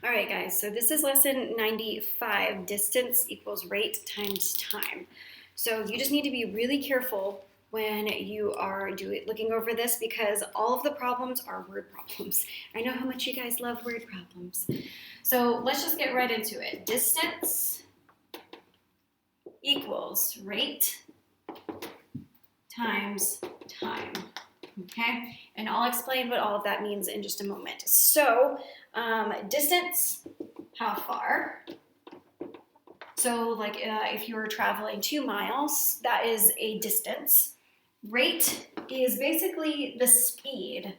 All right, guys, so this is lesson 95, distance equals rate times time. So you just need to be really careful when you are looking over this because all of the problems are word problems. I know how much you guys love word problems. So let's just get right into it. Distance equals rate times time. Okay, and I'll explain what all of that means in just a moment. So, distance, how far? So, like if you were traveling 2 miles, that is a distance. Rate is basically the speed.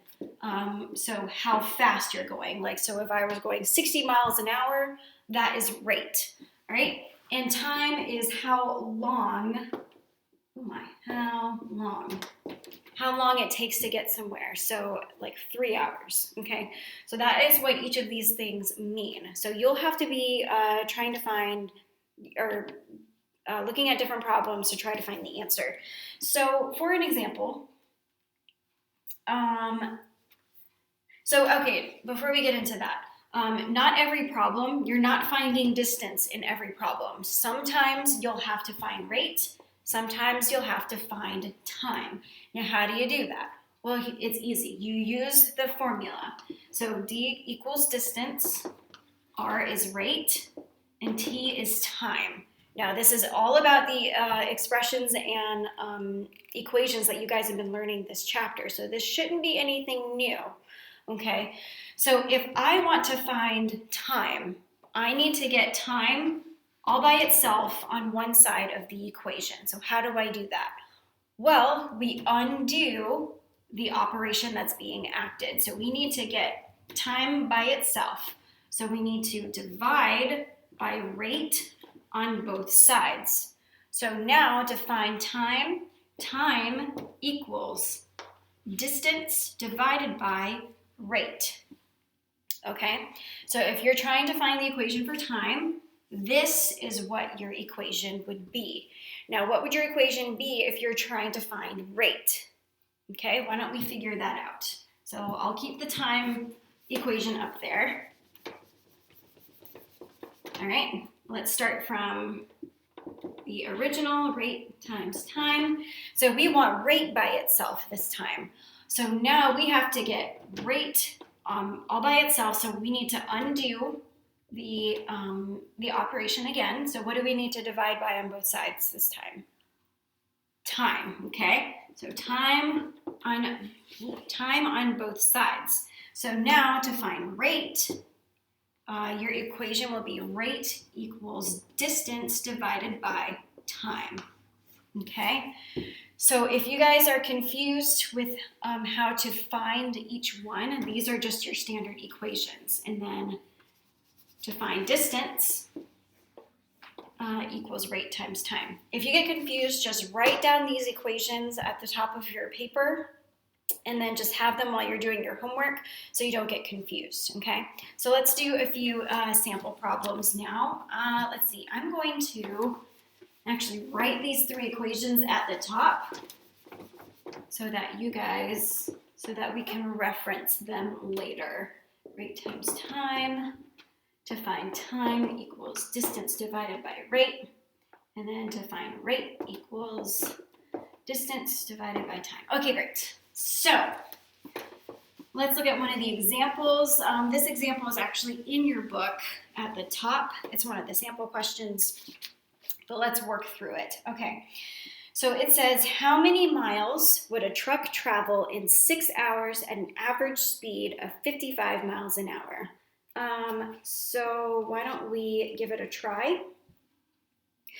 So, how fast you're going. Like, so if I was going 60 miles an hour, that is rate. All right, and time is how long. How long it takes to get somewhere. So like 3 hours, okay? So that is what each of these things mean. So you'll have to be trying to find or looking at different problems to try to find the answer. So for an example, okay, before we get into that, not every problem, you're not finding distance in every problem. Sometimes you'll have to find rate. Sometimes you'll have to find time. Now, how do you do that? Well, it's easy. You use the formula. So D equals distance, R is rate, and T is time. Now, this is all about the expressions and equations that you guys have been learning this chapter. So this shouldn't be anything new, okay? So if I want to find time, I need to get time all by itself on one side of the equation. So how do I do that? Well, we undo the operation that's being acted. So we need to get time by itself. So we need to divide by rate on both sides. So now to find time, time equals distance divided by rate. Okay, so if you're trying to find the equation for time, this is what your equation would be. Now, what would your equation be if you're trying to find rate? Okay, why don't we figure that out? So I'll keep the time equation up there. All right, let's start from the original, rate times time. So we want rate by itself this time. So now we have to get rate all by itself. So we need to undo the operation again. So what do we need to divide by on both sides this time? Time, okay? So time on both sides. So now to find rate, your equation will be rate equals distance divided by time, okay? So if you guys are confused with how to find each one, these are just your standard equations. And then to find distance equals rate times time. If you get confused, just write down these equations at the top of your paper and then just have them while you're doing your homework so you don't get confused, okay? So let's do a few sample problems now. Let's see, I'm going to actually write these 3 equations at the top so that we can reference them later. Rate times time. To find time equals distance divided by rate, and then to find rate equals distance divided by time. Okay, great. So let's look at one of the examples. This example is actually in your book at the top. It's one of the sample questions, but let's work through it. Okay, so it says, how many miles would a truck travel in 6 hours at an average speed of 55 miles an hour? So why don't we give it a try?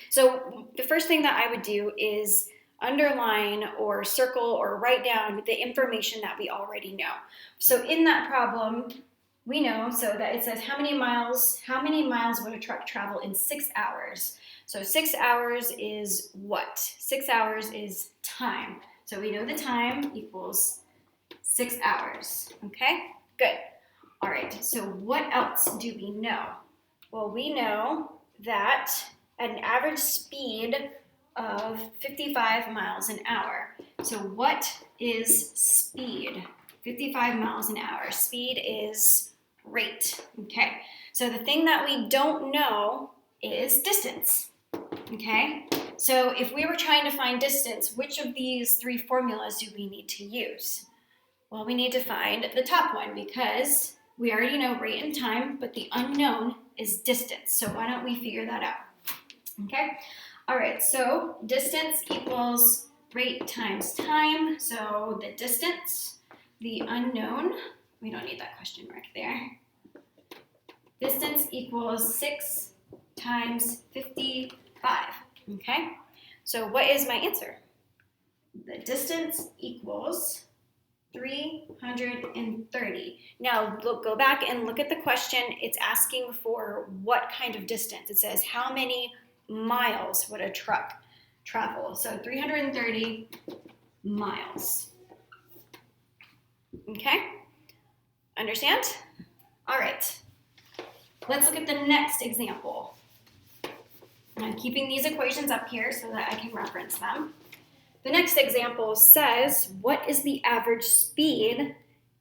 So the first thing that I would do is underline or circle or write down the information that we already know. So in that problem, we know so that it says how many miles would a truck travel in 6 hours? So 6 hours is what? 6 hours is time. So we know the time equals 6 hours. Okay, good. All right, so what else do we know? Well, we know that at an average speed of 55 miles an hour. So what is speed? 55 miles an hour. Speed is rate. Okay, so the thing that we don't know is distance. Okay, so if we were trying to find distance, which of these three formulas do we need to use? Well, we need to find the top one because we already know rate and time, but the unknown is distance. So why don't we figure that out? Okay, all right, so distance equals rate times time. So the distance, the unknown, we don't need that question mark there. Distance equals 6 times 55, okay? So what is my answer? The distance equals 330. Now, go back and look at the question. It's asking for what kind of distance. It says, how many miles would a truck travel? So 330 miles. Okay? Understand? All right. Let's look at the next example. I'm keeping these equations up here so that I can reference them. The next example says, what is the average speed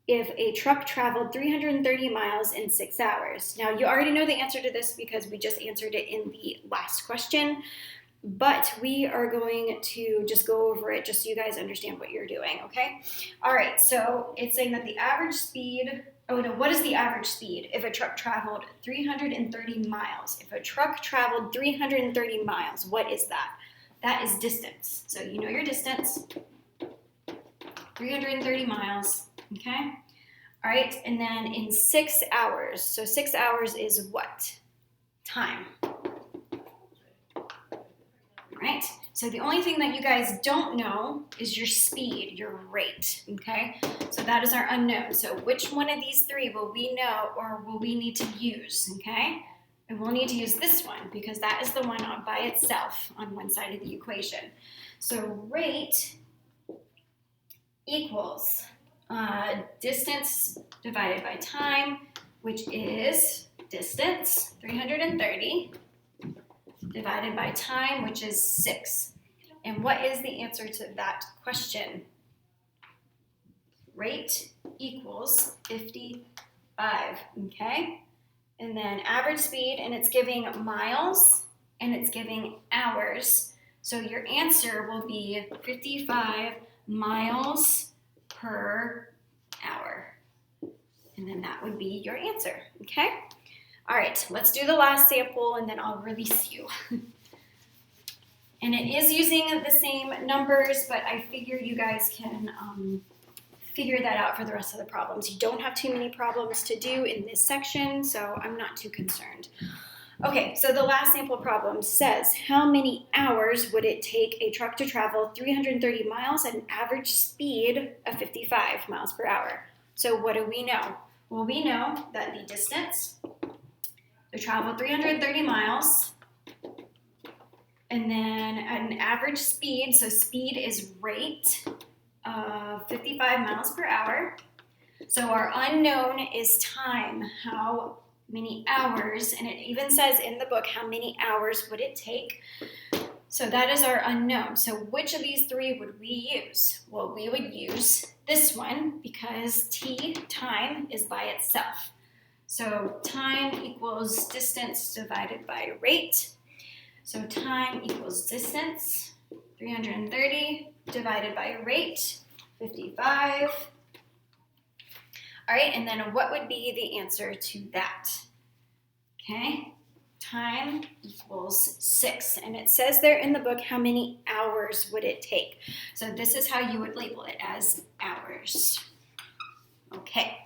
if a truck traveled 330 miles in 6 hours? Now, you already know the answer to this because we just answered it in the last question, but we are going to just go over it just so you guys understand what you're doing, okay? All right, so it's saying that the average speed, what is the average speed if a truck traveled 330 miles? If a truck traveled 330 miles, what is that? That is distance. So you know your distance, 330 miles, okay? All right, and then in 6 hours, so 6 hours is what? Time. All right, so the only thing that you guys don't know is your speed, your rate, okay? So that is our unknown. So which one of these three will we know or will we need to use, okay? And we'll need to use this one because that is the one by itself on one side of the equation. So rate equals distance divided by time, which is distance, 330, divided by time, which is 6. And what is the answer to that question? Rate equals 55, okay? And then average speed, and it's giving miles, and it's giving hours. So your answer will be 55 miles per hour. And then that would be your answer, okay? All right, let's do the last sample, and then I'll release you. And it is using the same numbers, but I figure you guys can figure that out for the rest of the problems. You don't have too many problems to do in this section, so I'm not too concerned. Okay, so the last sample problem says, how many hours would it take a truck to travel 330 miles at an average speed of 55 miles per hour? So what do we know? Well, we know that the distance, they traveled 330 miles, and then at an average speed, so speed is rate, 55 miles per hour. So our unknown is time, how many hours, and it even says in the book how many hours would it take. So that is our unknown. So which of these three would we use? Well, we would use this one because t, time, is by itself. So time equals distance divided by rate. So time equals distance, 330 divided by rate, 55. All right, and then what would be the answer to that? Okay, time equals 6. And it says there in the book how many hours would it take. So this is how you would label it, as hours. Okay.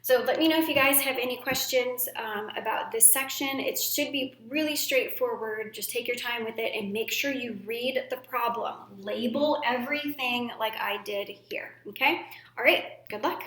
So let me know if you guys have any questions about this section. It should be really straightforward. Just take your time with it and make sure you read the problem. Label everything like I did here, okay? All right, good luck.